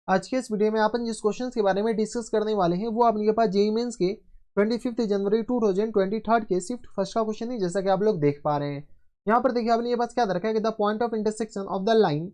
आज के इस वीडियो में अपन जिस क्वेश्चन के बारे में डिस्कस करने वाले हैं वो आपके पास जेईई मेंस के 25 जनवरी 2023 के शिफ्ट फर्स्ट का क्वेश्चन है, जैसा कि आप लोग देख पा रहे हैं। यहाँ पर देखिए आपने ये पास क्या रखा है कि the point of intersection of the line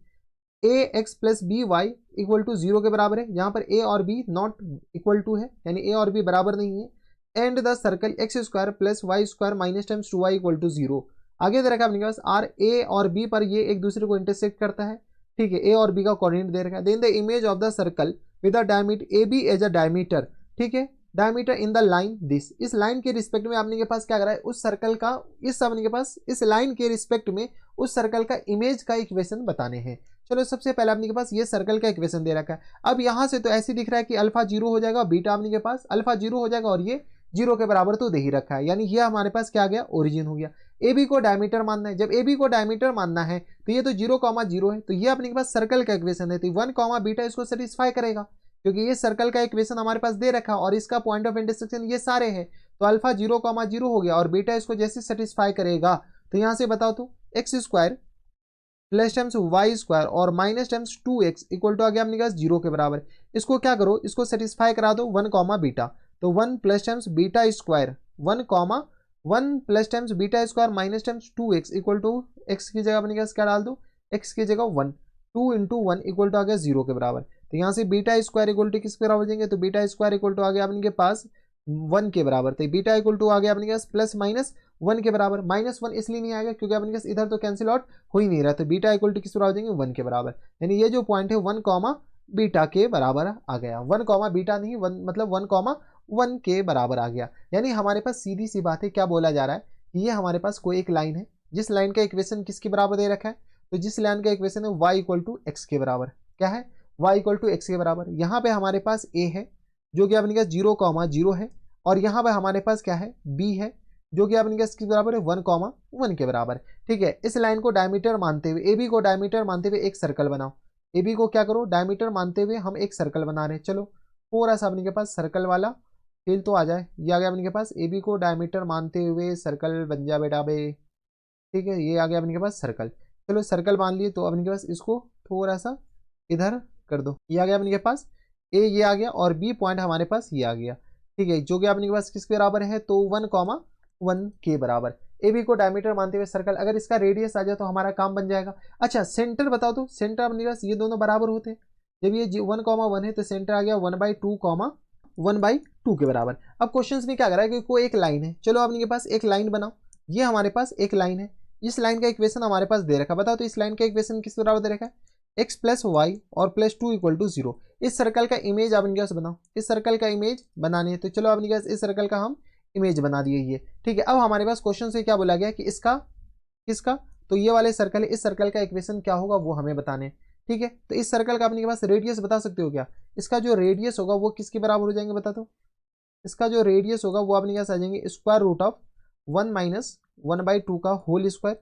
a x plus b y equal to 0 के बराबर है, जहाँ पर ए और बी नॉट इक्वल टू है, यानी ए और बी बराबर नहीं है। And the circle x square plus y square minus times 2y equal to 0। आगे दे रखा है अपने पास आर ए और बी पर ये एक दूसरे को इंटरसेक्ट करता है, ठीक है। ए और बी का कोऑर्डिनेट दे रखा है। Then the image of the circle with the diameter a b as a diameter, ठीक है, diameter in the line this. इस लाइन के रिस्पेक्ट में आपने के पास क्या करा है, उस सर्कल का इस अपने के पास इस लाइन के रिस्पेक्ट में उस सर्कल का इमेज का इक्वेशन बताने हैं। चलो सबसे पहले आपने के पास ये सर्कल का इक्वेशन दे रखा है। अब यहाँ से तो ऐसे दिख रहा है कि अल्फा 0 हो जाएगा, बीटा आपने के पास अल्फा 0 हो जाएगा और ये 0 के बराबर तो दे ही रखा है, यानी ये हमारे पास क्या आ गया, ओरिजिन हो गया। ए बी को डायमीटर मानना है, जब ए बी को डायमीटर मानना है तो ये तो 0,0 है, तो ये अपने के पास सर्कल का इक्वेशन है, तो 1, बीटा इसको सेटिस्फाई करेगा, क्योंकि ये सर्कल का इक्वेशन हमारे पास दे रखा और इसका पॉइंट ऑफ इंटरसेक्शन ये सारे हैं, तो अल्फा 0,0 हो गया और बीटा इसको जैसे सेटिस्फाई करेगा। तो यहाँ से बताओ तो x square plus times y square और minus times 2x equal to आ गया अपने पास 0 के बराबर। इसको क्या करो, इसको सेटिस्फाई करा दो 1, बीटा, तो 1 plus times beta square 1 plus times beta square minus times 2x equal to x की जगह अपने पास क्या डाल दो, एक्स की जगह 1, 2 इंटू 1 इक्वल टू आ गया 0 के बराबर। तो यहाँ से बीटा स्क्वायर इक्वल टू किस के बराबर जाएंगे, तो बीटा स्क्वायर इक्वल टू आ गया अपने पास 1 के बराबर, तो बीटा इक्वल टू आ गया अपने पास प्लस माइनस 1 के बराबर। -1 इसलिए नहीं आएगा क्योंकि अपने पास इधर तो कैंसिल आउट हो ही नहीं रहा, तो बीटा इक्वल टू किस बराबर जाएंगे, 1 के बराबर। यानी ये जो पॉइंट है 1, बीटा के बराबर आ गया। 1, बीटा नहीं, 1 मतलब 1, के बराबर आ गया। यानी हमारे पास सीधी सी बात है, क्या बोला जा रहा है, ये हमारे पास कोई एक लाइन है जिस लाइन का इक्वेशन किसके बराबर दे रखा है, तो जिस लाइन का इक्वेशन है y इक्वल टू एक्स के बराबर, क्या है, y इक्वल टू एक्स के बराबर। यहाँ पे हमारे पास a है जो कि अपने पास 0,0 है, और यहाँ पे हमारे पास क्या है, b है जो कि अपने किसके बराबर है, 1, के बराबर, ठीक है। इस लाइन को डायमीटर मानते हुए, ए बी को डायमीटर मानते हुए एक सर्कल बनाओ। ए बी को क्या करो, डायमीटर मानते हुए हम एक सर्कल बना रहे हैं। चलो थोड़ा सा अपने के पास सर्कल वाला फील तो आ जाए। ये आ गया अपने के पास ए बी को डायमीटर मानते हुए सर्कल बन जा बेटा बे, ठीक है। ये आ गया अपने के पास सर्कल। चलो सर्कल मान लिए, तो अपने के पास इसको थोड़ा सा इधर कर दो। ये आ गया अपने के पास ए, ये आ गया, और बी पॉइंट हमारे पास ये आ गया, ठीक है, जो कि अपने के पास किसके बराबर है, तो 1, के बराबर। ए बी को डायमीटर मानते हुए सर्कल, अगर इसका रेडियस आ जाए तो हमारा काम बन जाएगा। अच्छा सेंटर बताओ तो, सेंटर अपने पास ये दोनों बराबर होते हैं, जब ये 1, है तो सेंटर आ गया 1/2, 1/2 के बराबर। अब क्वेश्चन में क्या कर रहा है कि कोई एक लाइन है, चलो अपने के पास एक लाइन बनाओ। ये हमारे पास एक लाइन है, इस लाइन का इक्वेशन हमारे पास दे रखा, बताओ तो इस लाइन का इक्वेशन किस बराबर दे रखा है, x प्लस वाई और प्लस 2 इक्वल टू 0। इस सर्कल का इमेज आप इनके पास बनाओ, इस सर्कल का इमेज बनानी है, तो चलो आप इनके पास इस सर्कल का हम इमेज बना दिए ये, ठीक है। अब हमारे पास क्वेश्चन से क्या बोला गया कि इसका किसका, तो ये वाले सर्कल है, इस सर्कल का इक्वेशन क्या होगा वो हमें बताने, ठीक है। तो इस सर्कल का अपने पास रेडियस बता सकते हो क्या, इसका जो रेडियस होगा वो किसके बराबर हो जाएंगे, बता दो। इसका जो रेडियस होगा वो अपने पास आ जाएंगे स्क्वायर रूट ऑफ 1 माइनस 1/2 का होल स्क्वायर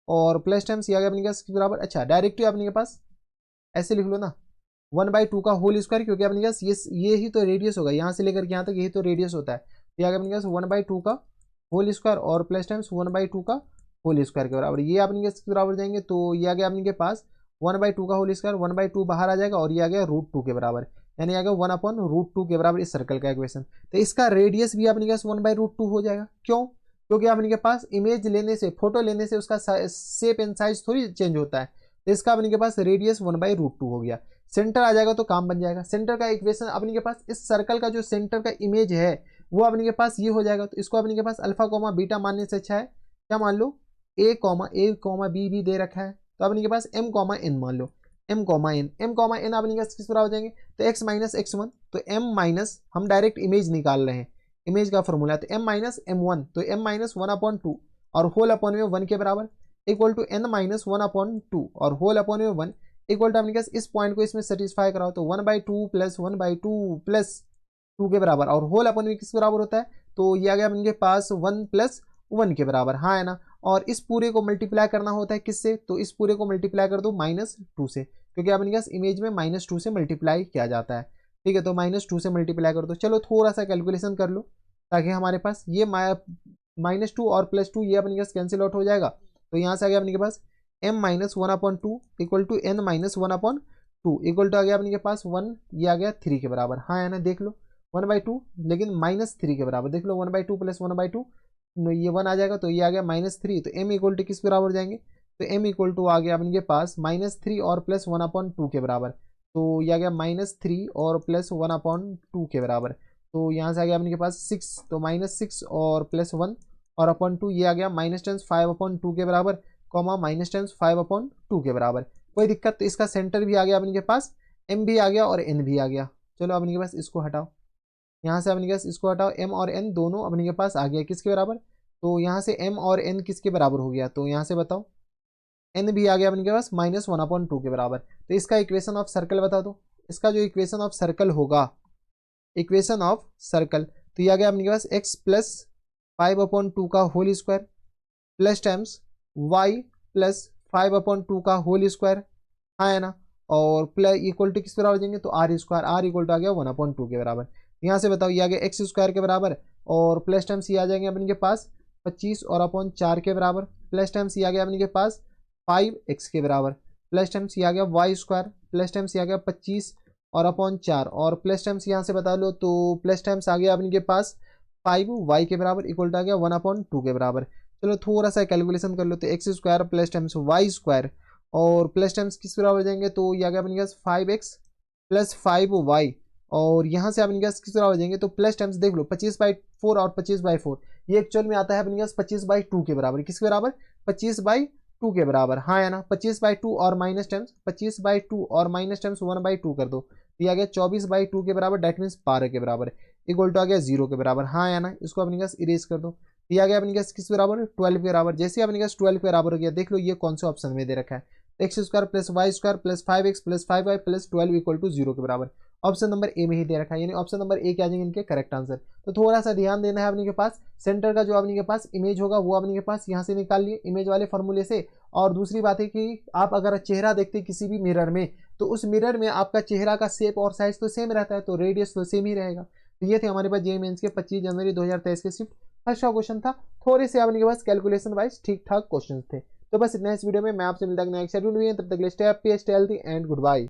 और प्लस टाइम्स ये आ गया अपने पास किसके बराबर। अच्छा डायरेक्टली अपने के पास ऐसे लिख लो ना, 1/2 का होल स्क्वायर, क्योंकि अपने पास ये ही तो रेडियस होगा, यहाँ से लेकर के यहाँ तक यही तो रेडियस होता है। ये आ गया अपने पास 1/2 का होल स्क्वायर और प्लस टाइम्स 1/2 का होल स्क्वायर के बराबर। ये अपने के बराबर जाएंगे, तो ये आ गया अपने के पास 1/2 का होल स्क्वायर, 1/2 बाहर आ जाएगा और ये आ गया √2 के बराबर, यानी आ गया 1/√2 के बराबर इस सर्कल का इक्वेशन। तो इसका रेडियस भी अपने के पास 1/√2 हो जाएगा। क्यों, क्योंकि अपने के पास इमेज लेने से, फोटो लेने से उसका शेप एंड साइज थोड़ी चेंज होता है, तो इसका अपने के पास रेडियस 1/√2 हो गया। सेंटर आ जाएगा तो काम बन जाएगा। सेंटर का इक्वेशन अपने के पास, इस सर्कल का जो सेंटर का इमेज है वो अपने के पास ये हो जाएगा, तो इसको अपने के पास अल्फा, बीटा मानने से अच्छा है क्या मान लो, a, b भी दे रखा है, तो अपने के पास m, n मान लो, m, n अपने के पास किस बराबर हो जाएंगे, तो x माइनस x1, तो m माइनस, हम डायरेक्ट इमेज निकाल रहे हैं, इमेज का फॉर्मूला, तो m माइनस m1, तो m माइनस 1/2 और होल अपॉन में 1 के बराबर इक्वल टू n माइनस 1/2 और होल अपॉन में 1 इक्वल टू अपने पास इस पॉइंट को इसमें सेटिस्फाई कराओ, तो 1/2 प्लस 1/2 प्लस 2 के बराबर और होल अपॉन में किस बराबर होता है, तो ये आ गया अपने पास 1 प्लस 1 के बराबर, हाँ है ना। और इस पूरे को मल्टीप्लाई करना होता है किससे, तो इस पूरे को मल्टीप्लाई कर दो -2 से, क्योंकि अपने पास इमेज में -2 से मल्टीप्लाई किया जाता है, ठीक है। तो -2 से मल्टीप्लाई कर दो। चलो थोड़ा सा कैलकुलेशन कर लो ताकि हमारे पास ये -2 और +2 ये अपने पास कैंसिल आउट हो जाएगा, तो यहाँ से आ गया अपने के पास m minus 1/2 equal to n minus 1/2 equal to आ गया अपने के पास 1, ये आ गया 3 के बराबर। हाँ है ना, देख लो 1/2 लेकिन -3 के बराबर। देख लो 1/2 प्लस 1/2, ये 1 आ जाएगा तो ये आ गया -3। तो m इक्वल टू किस बराबर हो जाएंगे, तो m इक्वल टू आ गया अपने के पास -3 और प्लस 1/2 के बराबर। तो ये आ गया -3 और प्लस 1/2 के बराबर। तो यहाँ से आ गया अपने के पास 6, तो -6 और प्लस 1 और अपॉन 2, ये आ गया -10 5/2 के बराबर, कॉमा -10 5/2 के बराबर। कोई दिक्कत, तो इसका सेंटर भी आ गया अपने के पास, m भी आ गया और n भी आ गया। चलो अपने के पास इसको हटाओ, यहाँ से अपने के पास इसको हटाओ, m और n दोनों अपने के पास आ गया किसके बराबर। तो यहाँ से m और n किसके बराबर हो गया, तो यहाँ से बताओ n भी आ गया अपने के पास -1/2 के बराबर। तो इसका इक्वेशन ऑफ सर्कल बता दो। इसका जो इक्वेशन ऑफ सर्कल होगा, इक्वेशन ऑफ सर्कल, तो ये आ गया अपने के पास x प्लस 5/2 का whole square plus times y plus 5/2 का होल स्क्वायर, हाँ है ना, और प्लस इक्वल टू किस बराबर हो जाएंगे, तो r square, r equal to आ गया 1/2 के बराबर। यहाँ से बताओ ये आ गया एक्स स्क्वायर के बराबर, और प्लस टाइम्स ये आ जाएंगे अपने के पास 25 और अपॉन 4 के बराबर, प्लस टाइम्स ये आ गया अपने के पास 5x के बराबर, प्लस टाइम्स ये आ गया वाई स्क्वायर, प्लस टाइम्स ये आ गया 25 और अपॉन 4, और प्लस टाइम्स यहाँ से बता लो तो प्लस टाइम्स आ गया अपने के पास 5y के बराबर इक्वल टू आ गया 1/2 के बराबर। चलो थोड़ा सा कैलकुलेशन कर लो, तो x square plus times y square और प्लस टाइम्स किस बराबर हो जाएंगे, तो ये आ गया अपने पास 5x प्लस 5y, और यहाँ से अपने पास किस बराबर हो जाएंगे, तो प्लस टाइम्स देख लो 25/4 और 25/4, ये एक्चुअल में आता है अपने पास 25/2 के बराबर। किसके बराबर, 25/2 के बराबर, हाँ है ना। 25/2 और माइनस टाइम्स 25/2 और माइनस टाइम्स 1/2 कर दो, तो ये आ गया 24/2 के बराबर, डेट मीन्स 12 के बराबर, इक्वल टू आ गया 0 के बराबर, हाँ है ना। इसको अपने पास इरेज कर दो, ये आ गया अपने पास किस बराबर, 12 के बराबर। जैसे अपने पास 12 के बराबर हो गया, देख लो ये कौन से ऑप्शन में दे रखा है, x square plus y square plus 5x plus 5y plus 12 equal to 0 के बराबर। ऑप्शन नंबर ए में ही दे रखा है, यानी ऑप्शन नंबर ए के आ जाएंगे इनके करेक्ट आंसर। तो थोड़ा सा ध्यान देना है अपने के पास, सेंटर का जो अपने के पास इमेज होगा वो अपने के पास यहाँ से निकाल लिए इमेज वाले फॉर्मूले से। और दूसरी बात है कि आप अगर चेहरा देखते किसी भी मिरर में, तो उस मिरर में आपका चेहरा का शेप और साइज तो सेम रहता है, तो रेडियस तो सेम ही रहेगा। तो ये थे हमारे पास जेईई मेंस के 25 जनवरी 2023 के शिफ्ट फर्स्ट का क्वेश्चन था। थोड़े से अपने के पास कैलकुलेशन वाइज ठीक ठाक क्वेश्चन थे। तो बस इतना इस वीडियो में, मैं आपसे मिलता हूं नेक्स्ट शेड्यूल में, तब तक के लिए stay happy, stay healthy and good bye.